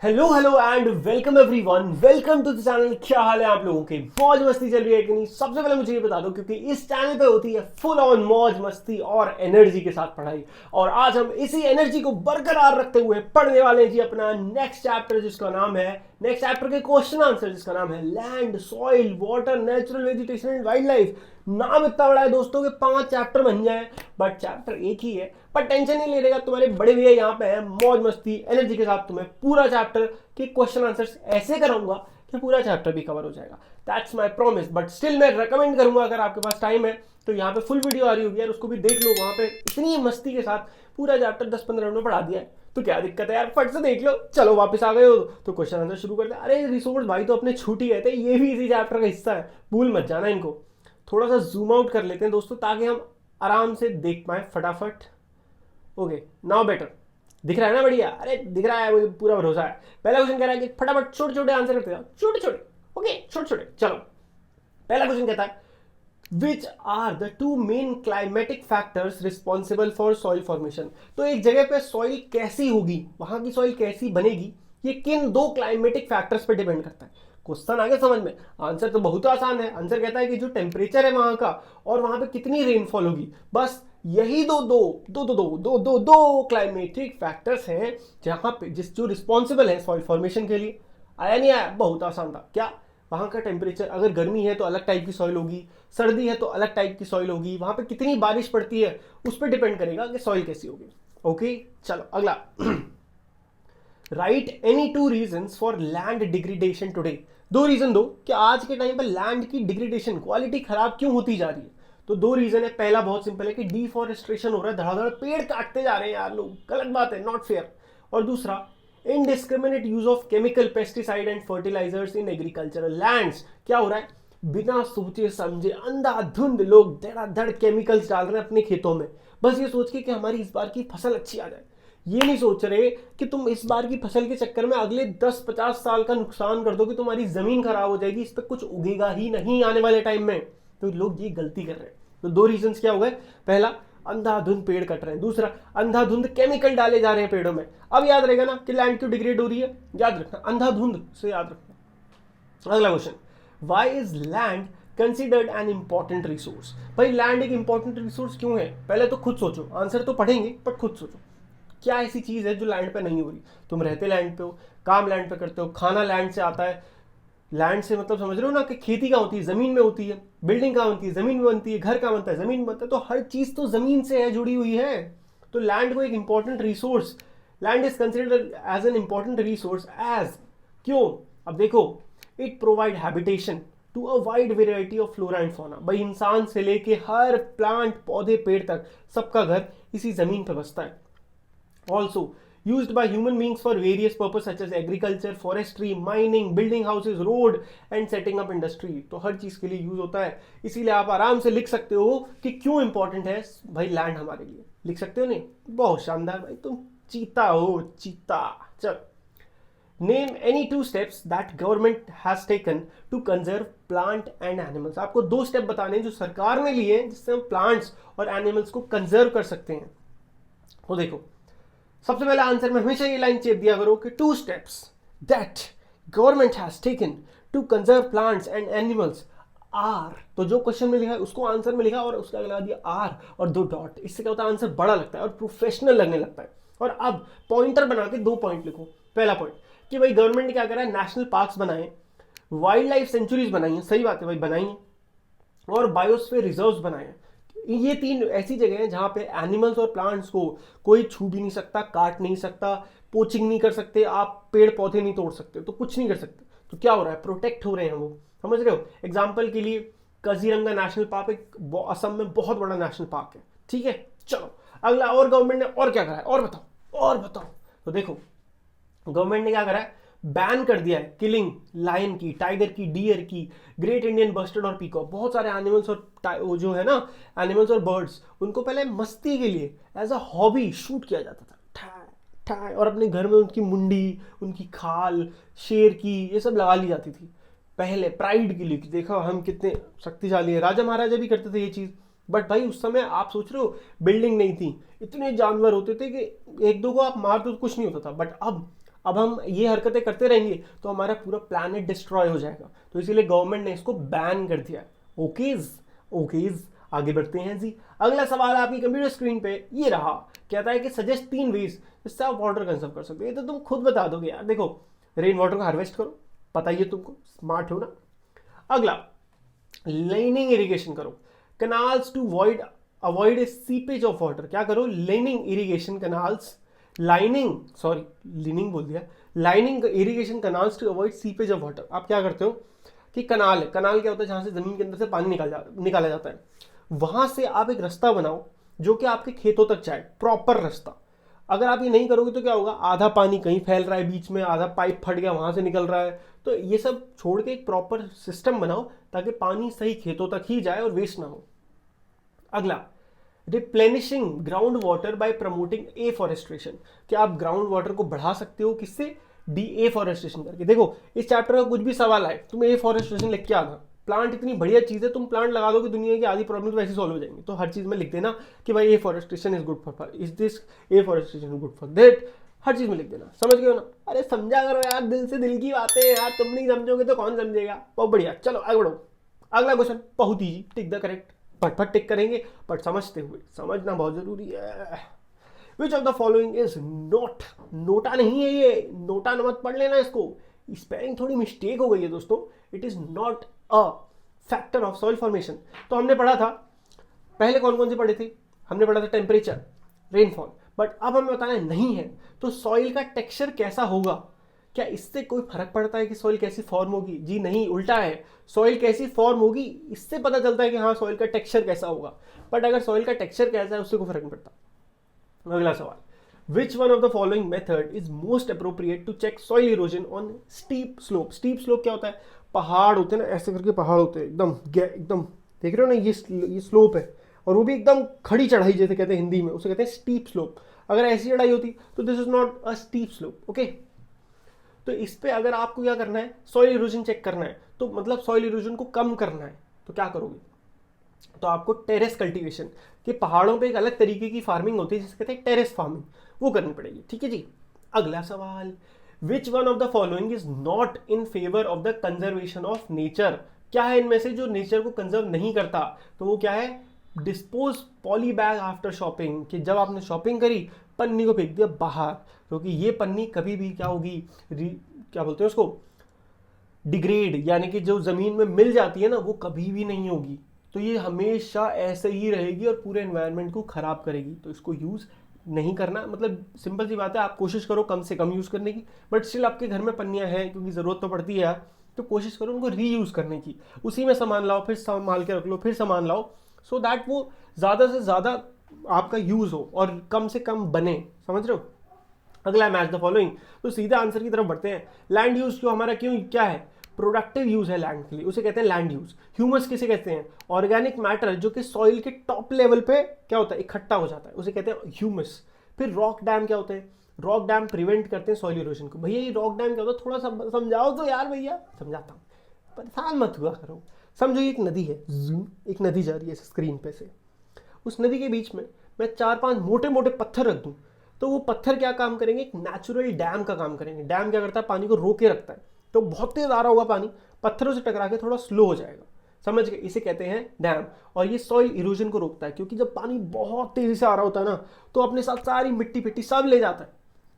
Hello hello and welcome everyone, welcome to the channel. क्या हाल है आप लोगों के? मौज मस्ती चल रही है कि नहीं? सबसे पहले मुझे ये बता दो, क्योंकि इस चैनल पे होती है फुल ऑन मौज मस्ती और एनर्जी के साथ पढ़ाई। और आज हम इसी एनर्जी को बरकरार रखते हुए पढ़ने वाले हैं जी अपना नेक्स्ट चैप्टर, जिसका नाम है नेक्स्ट चैप्टर के क्वेश्चन आंसर, जिसका नाम है land, soil, water, natural vegetation and wild life. नाम इतना बड़ा है दोस्तों के 5 चैप्टर बन जाए, बट चैप्टर एक ही है। पर टेंशन नहीं लेने का, तुम्हारे बड़े भैया यहाँ पे हैं मौज मस्ती एनर्जी के साथ तुम्हें पूरा चैप्टर के क्वेश्चन आंसर्स ऐसे कराऊंगा कि पूरा चैप्टर भी कवर हो जाएगा। That's my promise. But still मैं रेकमेंड करूंगा, अगर आपके पास टाइम है तो यहाँ पे फुल वीडियो आ रही होगी यार, उसको भी देख लो। वहां पे इतनी मस्ती के साथ पूरा चैप्टर 10-15 मिनट में पढ़ा दिया है, तो क्या दिक्कत है यार, फट से देख लो। चलो वापस आ गए हो तो क्वेश्चन आंसर शुरू करते हैं। अरे रिसोर्स भाई तो अपने छूट ही गए थे, ये भी इसी चैप्टर का हिस्सा है, भूल मत जाना इनको। थोड़ा सा जूम आउट कर लेते हैं दोस्तों, ताकि हम आराम से देख पाए फटाफट। ओके, नाउ बेटर दिख रहा है ना? बढ़िया, अरे दिख रहा है, मुझे पूरा भरोसा है। पहला क्वेश्चन कह रहा है कि फटाफट छोटे छोटे आंसर करते जाओ, छोटे छोटे। ओके, छोटे छोटे। चलो, पहला क्वेश्चन कहता है which are the 2 main climatic factors responsible for soil formation. तो एक जगह पे सॉइल कैसी होगी, वहां की सॉइल कैसी बनेगी, ये किन 2 क्लाइमेटिक फैक्टर्स पे डिपेंड करता है। क्वेश्चन आगे समझ में। आंसर तो बहुत आसान है। आंसर कहता है कि जो टेम्परेचर है वहां का, और वहां पे कितनी रेनफॉल होगी, बस यही दो क्लाइमेटिक फैक्टर्स हैं जहां पे जो रिस्पॉन्सिबल है सॉइल फॉर्मेशन के लिए। आया नहीं आया? बहुत आसान था क्या? वहां का टेम्परेचर, अगर गर्मी है तो अलग टाइप की सॉइल होगी, सर्दी है तो अलग टाइप की सॉइल होगी, वहां पे कितनी बारिश पड़ती है उस पर डिपेंड करेगा कि सॉइल कैसी होगी। ओके, चलो अगला। Right any 2 reasons for land degradation today. 2 region दो कि आज के टाइम पर लैंड की डिग्रेडेशन, क्वालिटी खराब क्यों होती जा रही है। तो 2 रीजन है। पहला बहुत सिंपल है कि डिफॉरेस्टेशन हो रहा है, धड़ाधड़ पेड़ काटते जा रहे हैं यार लोग, गलत बात है, नॉट फेयर। और दूसरा, indiscriminate use of chemical, pesticide and fertilisers in agricultural lands. क्या हो रहा है? बिना सोचे समझे अंधाधुंध लोग धड़ाधड़ केमिकल्स डाल रहे हैं अपने खेतों में, बस ये सोच के कि हमारी इस बार की फसल अच्छी आ जाए। ये नहीं सोच रहे कि तुम इस बार की फसल के चक्कर में अगले 10-50 साल का नुकसान कर दो, कि तुम्हारी जमीन खराब हो जाएगी, इस पर कुछ उगेगा ही नहीं आने वाले टाइम में। तो लोग ये गलती कर रहे हैं। तो 2 रीजंस क्या हो गए? पहला, अंधाधुंध पेड़ कट रहे हैं। दूसरा, अंधाधुंध केमिकल डाले जा रहे हैं पेड़ों में। अब याद रहेगा ना कि लैंड क्यों डिग्रेड हो रही है, याद रखना, अंधाधुंध से याद रखना। अगला question, why is land considered an important resource. भाई लैंड एक इंपॉर्टेंट रिसोर्स क्यों है? पहले तो खुद सोचो, आंसर तो पढ़ेंगे बट खुद सोचो, क्या ऐसी चीज है जो लैंड पे नहीं हो रही? तुम रहते लैंड पे हो, काम लैंड पे करते हो, खाना लैंड से आता है। लैंड से मतलब समझ रहे हो ना, कि खेती कहाँ होती है? जमीन में होती है। बिल्डिंग कहाँ बनती है? जमीन में बनती है। घर कहाँ बनता है? जमीन में बनता है। तो हर चीज तो जमीन से है, जुड़ी हुई है। तो लैंड को एक important resource, land is considered as an important resource as, क्यों? अब देखो, it provide habitation to a wide variety of flora and fauna. भाई इंसान से लेके हर प्लांट, पौधे, पेड़ तक सबका घर इसी जमीन पर बसता है। Also used by human beings for various purposes such as agriculture, forestry, mining, building houses, road and setting up industry। तो हर चीज के लिए यूज होता है। इसीलिए आप आराम से लिख सकते हो कि क्यों इंपॉर्टेंट है भाई लैंड हमारे लिए। लिख सकते हो नहीं? बहुत शानदार भाई, तुम चीता हो, चीता। चल, name any 2 steps that government has taken to conserve plant and animals. आपको 2 स्टेप बताने हैं जो सरकार ने लिए हैं, जिससे हम प्लांट्स और एनिमल्स को कंजर्व कर सकते हैं। तो देखो, सबसे पहला आंसर में हमेशा ये लाइन चेप दिया करो कि 2 steps that government has taken to conserve plants and animals are. तो जो क्वेश्चन में लिखा है उसको आंसर में लिखा और उसका लगा दिया आर और 2 डॉट। इससे क्या होता है? आंसर बड़ा लगता है और प्रोफेशनल लगने लगता है। और अब पॉइंटर बना के 2 पॉइंट लिखो। पहला पॉइंट कि भाई गवर्नमेंट ने क्या करा है? नेशनल पार्क्स बनाए, वाइल्ड लाइफ सेंचुरीज बनाई है, सही बात है भाई, बनाई है, और बायोस्फीयर रिजर्व्स बनाए हैं। ये 3 ऐसी जगह हैं जहां पे एनिमल्स और प्लांट्स को कोई छू भी नहीं सकता, काट नहीं सकता, पोचिंग नहीं कर सकते, आप पेड़ पौधे नहीं तोड़ सकते, तो कुछ नहीं कर सकते। तो क्या हो रहा है? प्रोटेक्ट हो रहे हैं वो, समझ रहे हो? एग्जाम्पल के लिए काजीरंगा नेशनल पार्क एक असम में बहुत बड़ा नेशनल पार्क है, ठीक है। चलो अगला, और गवर्नमेंट ने और क्या करा है? और बताओ, और बताओ। तो देखो, गवर्नमेंट ने क्या करा है? बैन कर दिया है किलिंग लायन की, टाइगर की, डियर की, ग्रेट इंडियन बस्टर्ड और पीकॉक। बहुत सारे एनिमल्स और जो है ना, एनिमल्स और बर्ड्स, उनको पहले मस्ती के लिए एज अ हॉबी शूट किया जाता था, ठाय ठाय, और अपने घर में उनकी मुंडी, उनकी खाल, शेर की, ये सब लगा ली जाती थी पहले प्राइड के लिए, कि देखो हम कितने शक्तिशाली है। राजा महाराजा भी करते थे ये चीज। बट भाई उस समय आप सोच रहे हो, बिल्डिंग नहीं थी, इतने जानवर होते थे कि एक दो को आप मार दो तो कुछ नहीं होता था। बट अब अब हम ये हरकतें करते रहेंगे तो हमारा पूरा प्लैनेट डिस्ट्रॉय हो जाएगा, तो इसीलिए गवर्नमेंट ने इसको बैन कर दिया। ओकेज ओकेज, आगे बढ़ते हैं जी। अगला सवाल आपकी कंप्यूटर स्क्रीन पे ये रहा, कहता है कि सजेस्ट 3 वेज जिससे आप वाटर कंजर्व कर सकते हो। ये तो तुम खुद बता दोगे यार, देखो रेन वाटर को हार्वेस्ट करो, पता ही है तुमको, स्मार्ट हो ना। अगला, लाइनिंग इरिगेशन करो, canals to avoid seepage of water. क्या करो, lining irrigation canals, lining irrigation canals to avoid seepage of water. आप क्या करते हो कि कनाल है, कनाल क्या होता है, जहां से जमीन के अंदर से पानी निकाला जाता है, वहां से आप एक रास्ता बनाओ जो कि आपके खेतों तक जाए, प्रॉपर रास्ता। अगर आप ये नहीं करोगे तो क्या होगा, आधा पानी कहीं फैल रहा है बीच में, आधा पाइप फट गया वहां से निकल रहा है। तो ये सब छोड़ के एक प्रॉपर सिस्टम बनाओ ताकि पानी सही खेतों तक ही जाए और वेस्ट ना हो। अगला, replenishing ground water bye promoting afforestation. क्या आप ग्राउंड वाटर को बढ़ा सकते हो, किससे, एफॉरेस्टेशन करके। देखो इस चैप्टर का कुछ भी सवाल आए, तुम एफॉरेस्टेशन लिख के आना। प्लांट इतनी बढ़िया चीज है, तुम प्लांट लगा दोगे दुनिया की आधी प्रॉब्लम तो वैसे सॉल्व हो जाएंगे। तो हर चीज में लिख देना कि भाई afforestation is good for is this, afforestation is good for that, हर चीज में लिख देना। समझ गए हो ना। अरे समझा करो यार, दिल से दिल की बातें यार, तुम नहीं समझोगे तो कौन समझेगा। बहुत बढ़िया, चलो आगे बढ़ो। अगला क्वेश्चन बहुत ईजी, टिक द करेक्ट, फटफट टिक करेंगे बट समझते हुए, समझना बहुत जरूरी है। Which of the following is not, NOTA नहीं है ये, नोटा मत पढ़ लेना इसको, स्पेलिंग थोड़ी मिस्टेक हो गई है दोस्तों। It is not a factor of soil formation. तो हमने पढ़ा था पहले, कौन कौन से पढ़े थे, हमने पढ़ा था टेम्परेचर, रेनफॉल, बट अब हमें बताना नहीं है तो सॉइल का टेक्सचर कैसा होगा, क्या इससे कोई फर्क पड़ता है कि सॉइल कैसी फॉर्म होगी? जी नहीं, उल्टा है, सॉइल कैसी फॉर्म होगी इससे पता चलता है कि हाँ सॉइल का टेक्सचर कैसा होगा, बट अगर सॉइल का टेक्सचर कैसा है उससे कोई फर्क नहीं पड़ता। अगला सवाल, which one of the following method is most appropriate to check soil erosion on steep slope. Steep slope क्या होता है, पहाड़ होते हैं ना, ऐसे करके पहाड़ होते हैं एकदम एकदम, देख रहे हो ना, ये स्लोप है और वो भी एकदम खड़ी चढ़ाई जैसे कहते हैं हिंदी में, उसे कहते हैं स्टीप स्लोप। अगर ऐसी चढ़ाई होती तो this is not a steep slope. Okay, तो इस पे अगर आपको क्या करना है, सॉइल इरोजन चेक करना है, तो मतलब सॉइल इरोजन को कम करना है, तो क्या करोगे, तो आपको टेरेस कल्टीवेशन, कि पहाड़ों पे एक अलग तरीके की फार्मिंग होती है जिसे कहते हैं टेरेस फार्मिंग, वो करनी पड़ेगी। ठीक है जी। अगला सवाल, which one of the following is not in favour of the conservation of nature. क्या है इनमें से जो नेचर को कंजर्व नहीं करता, तो वो क्या है, dispose poly bag after shopping, कि जब आपने शॉपिंग करी पन्नी को फेंक दिया बाहर, क्योंकि ये पन्नी कभी भी क्या होगी, क्या बोलते हैं उसको, डिग्रेड, यानी कि जो जमीन में मिल जाती है ना वो कभी भी नहीं होगी, तो ये हमेशा ऐसे ही रहेगी और पूरे एनवायरनमेंट को खराब करेगी। तो इसको यूज नहीं करना, मतलब सिंपल सी बात है, आप कोशिश करो कम से कम यूज करने की, बट स्टिल आपके घर में पन्नियां हैं क्योंकि जरूरत तो पड़ती है यार, तो कोशिश करो उनको रीयूज करने की, उसी में सामान लाओ, फिर संभाल के रख लो, फिर सामान लाओ, सो दैट वो ज्यादा से ज्यादा आपका यूज हो और कम से कम बने। समझ रहे हो। अगला, मैच द फॉलोइंग। तो सीधा आंसर की तरफ बढ़ते हैं। लैंड यूज क्यों हमारा, क्यों क्या है, प्रोडक्टिव यूज है लैंड के लिए, उसे कहते हैं लैंड यूज। ह्यूमस किसे कहते हैं, ऑर्गेनिक मैटर जो कि सॉइल के टॉप लेवल पे क्या होता है, इकट्ठा हो जाता है, उसे कहते हैं ह्यूमस। फिर रॉक डैम क्या होते हैं, रॉक डैम प्रिवेंट करते हैं सॉइल इरोजन को। भैया ये रॉक डैम क्या होता है, थोड़ा सा समझाओ तो यार भैया। समझाता हूँ, परेशान मत हुआ करो। समझो एक नदी है, एक नदी जा रही है स्क्रीन पे से, उस नदी के बीच में मैं 4-5 मोटे मोटे पत्थर रख दूं, तो वो पत्थर क्या काम करेंगे, एक नेचुरल डैम का काम करेंगे। डैम क्या करता है, पानी को रोके रखता है, तो बहुत तेज आ रहा होगा पानी, पत्थरों से टकरा के थोड़ा स्लो हो जाएगा। समझ गए, इसे कहते हैं डैम। और ये सॉइल इरोजन को रोकता है, क्योंकि जब पानी बहुत तेजी से आ रहा होता है ना, तो अपने साथ सारी मिट्टी पिट्टी सब ले जाता है।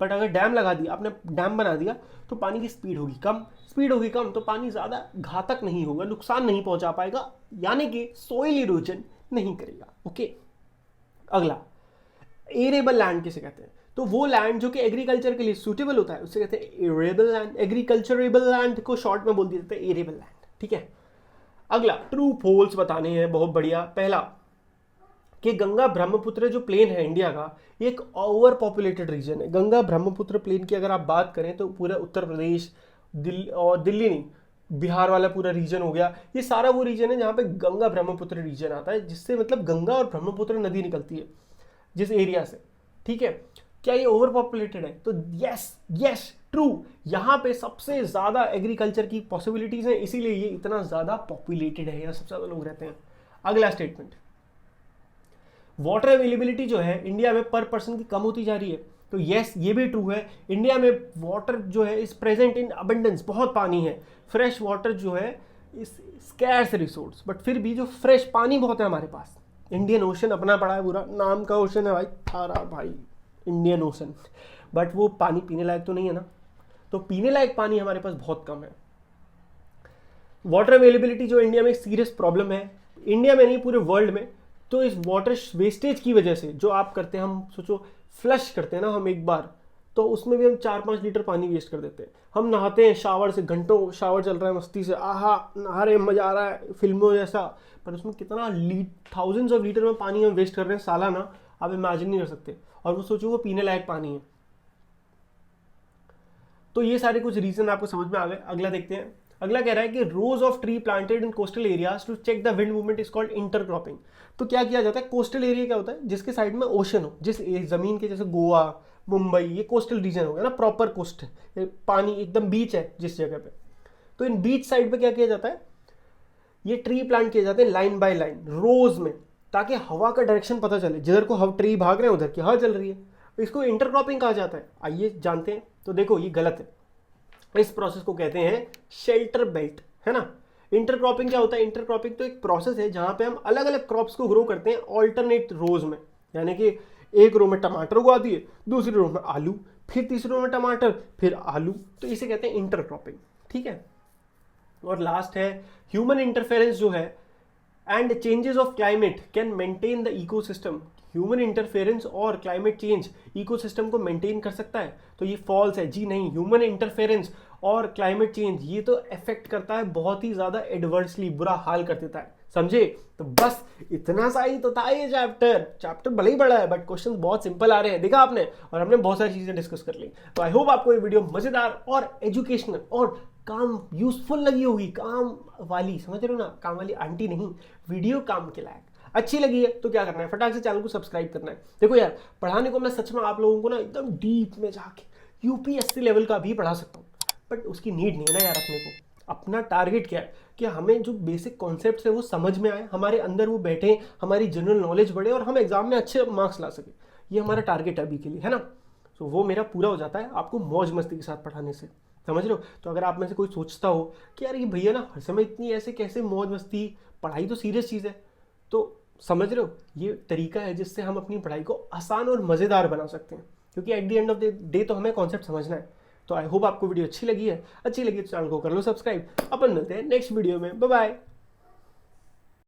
बट अगर डैम लगा दिया, आपने डैम बना दिया, तो पानी की स्पीड होगी कम, तो पानी ज्यादा घातक नहीं होगा, नुकसान नहीं पहुंचा पाएगा, यानी कि सॉइल इरोजन नहीं करेगा। ओके। अगला, एरेबल लैंड किसे कहते हैं, तो वो लैंड जो कि एग्रीकल्चर के लिए सूटेबल होता है उसे कहते हैं एरेबल लैंड। एग्रीकल्चरेबल लैंड को शॉर्ट में बोल दिया जाता है एरेबल लैंड। ठीक है। अगला, ट्रू फॉल्स बताने हैं, बहुत बढ़िया। पहला, कि गंगा ब्रह्मपुत्र जो प्लेन है इंडिया का, ये एक ओवर पॉपुलेटेड रीजन है। गंगा ब्रह्मपुत्र प्लेन की अगर आप बात करें तो पूरा उत्तर प्रदेश, दिल्ली नहीं, बिहार वाला पूरा रीजन हो गया, ये सारा वो रीजन है जहाँ पे गंगा ब्रह्मपुत्र रीजन आता है, जिससे मतलब गंगा और ब्रह्मपुत्र नदी निकलती है जिस एरिया से। ठीक है। क्या ये ओवर पॉपुलेटेड है, तो यस ट्रू, यहाँ पे सबसे ज्यादा एग्रीकल्चर की पॉसिबिलिटीज हैं, इसीलिए ये इतना ज्यादा पॉपुलेटेड है, यहाँ सबसे ज्यादा लोग रहते हैं। अगला स्टेटमेंट, वाटर अवेलेबिलिटी जो है इंडिया में पर पर्सन की कम होती जा रही है, तो येस, ये भी ट्रू है, इंडिया में वाटर जो है इज प्रेजेंट इन अबंडेंस, बहुत पानी है, फ्रेश वाटर जो है इस स्कैर्स रिसोर्स, बट फिर भी जो फ्रेश पानी बहुत है हमारे पास। इंडियन ओशन अपना पड़ा है पूरा, नाम का ओशन है भाई, थारा भाई इंडियन ओशन, बट वो पानी पीने लायक तो नहीं है ना। तो पीने लायक पानी हमारे पास बहुत कम है। वाटर अवेलेबिलिटी जो इंडिया में एक सीरियस प्रॉब्लम है, इंडिया में नहीं पूरे वर्ल्ड में। तो इस वाटर वेस्टेज की वजह से जो आप करते हैं, हम सोचो फ्लश करते हैं ना हम एक बार, तो उसमें भी हम 4-5 लीटर पानी वेस्ट कर देते हैं। हम नहाते हैं शावर से, घंटों शावर चल रहा है मस्ती से, आहा नहा रहे मजा आ रहा है फिल्मों जैसा, पर उसमें कितना थाउजेंड्स ऑफ लीटर में पानी हम वेस्ट कर रहे हैं सालाना, आप इमेजिन नहीं कर सकते। और वो सोचो वो पीने लायक पानी है। तो ये सारे कुछ रीजन आपको समझ में आ गए। अगला देखते हैं। अगला कह रहा है कि rows of tree planted in coastal areas to check the wind movement is called intercropping. तो क्या किया जाता है, कोस्टल एरिया क्या होता है, जिसके साइड में ओशन हो, जिस जमीन के, जैसे गोवा मुंबई, ये कोस्टल रीजन हो गया ना, प्रॉपर कोस्ट है, पानी एकदम बीच है जिस जगह पे। तो इन बीच साइड पे क्या किया जाता है, ये ट्री प्लांट किए जाते हैं लाइन बाय लाइन रोज में, ताकि हवा का डायरेक्शन पता चले, जिधर को हम ट्री भाग रहे हैं उधर की हवा चल रही है। इसको इंटरक्रॉपिंग कहा जाता है। आइए जानते हैं। तो देखो ये गलत है, इस प्रोसेस को कहते हैं शेल्टर बेल्ट, है ना। इंटरक्रॉपिंग क्या होता है, इंटरक्रॉपिंग तो एक प्रोसेस है जहां पे हम अलग अलग क्रॉप्स को ग्रो करते हैं ऑल्टरनेट रोज में, यानी कि एक रो में टमाटर उगा दिए, दूसरी रो में आलू, फिर तीसरी रो में टमाटर, फिर आलू, तो इसे कहते हैं इंटरक्रॉपिंग, ठीक है। और लास्ट है ह्यूमन इंटरफेरेंस जो है and changes of climate can maintain the ecosystem. Human interference और क्लाइमेट चेंज इकोसिस्टम को मेंटेन कर सकता है, तो ये फॉल्स है जी नहीं। ह्यूमन इंटरफेरेंस और क्लाइमेट चेंज ये तो इफेक्ट करता है, बहुत ही ज्यादा एडवर्सली, बुरा हाल कर देता है, समझे। तो बस इतना सा ही तो था ये चैप्टर भले ही बड़ा है, बट क्वेश्चन बहुत सिंपल आ रहे हैं, देखा आपने, और हमने बहुत सारी चीजें डिस्कस कर ली। तो आई होप आपको ये वीडियो मजेदार और एजुकेशनल और काम यूजफुल लगी होगी, काम वाली, समझ रहे हो ना, काम वाली आंटी नहीं, वीडियो काम के लायक अच्छी लगी है। तो क्या करना है, फटाक से चैनल को सब्सक्राइब करना है। देखो यार, पढ़ाने को मैं सच में आप लोगों को ना एकदम डीप में जाके यूपीएससी लेवल का भी पढ़ा सकता हूँ, बट उसकी नीड नहीं है ना यार। अपने को अपना टारगेट क्या है कि हमें जो बेसिक कॉन्सेप्ट्स है वो समझ में आए, हमारे अंदर वो बैठे, हमारी जनरल नॉलेज बढ़े और हम एग्जाम में अच्छे मार्क्स ला सके। ये हमारा टारगेट है अभी के लिए, है ना। तो वो मेरा पूरा हो जाता है आपको मौज मस्ती के साथ पढ़ाने से, समझ रहे हो। तो अगर आप में से कोई सोचता हो कि यार ये भैया ना हर समय इतनी ऐसे कैसे मौज मस्ती, पढ़ाई तो सीरियस चीज़ है, तो समझ रहे हो ये तरीका है जिससे हम अपनी पढ़ाई को आसान और मज़ेदार बना सकते हैं, क्योंकि at the end of the day तो हमें कॉन्सेप्ट समझना है। तो आई होप आपको वीडियो अच्छी लगी है तो चैनल को कर लो सब्सक्राइब। अपन मिलते हैं नेक्स्ट वीडियो में, बाय बाय।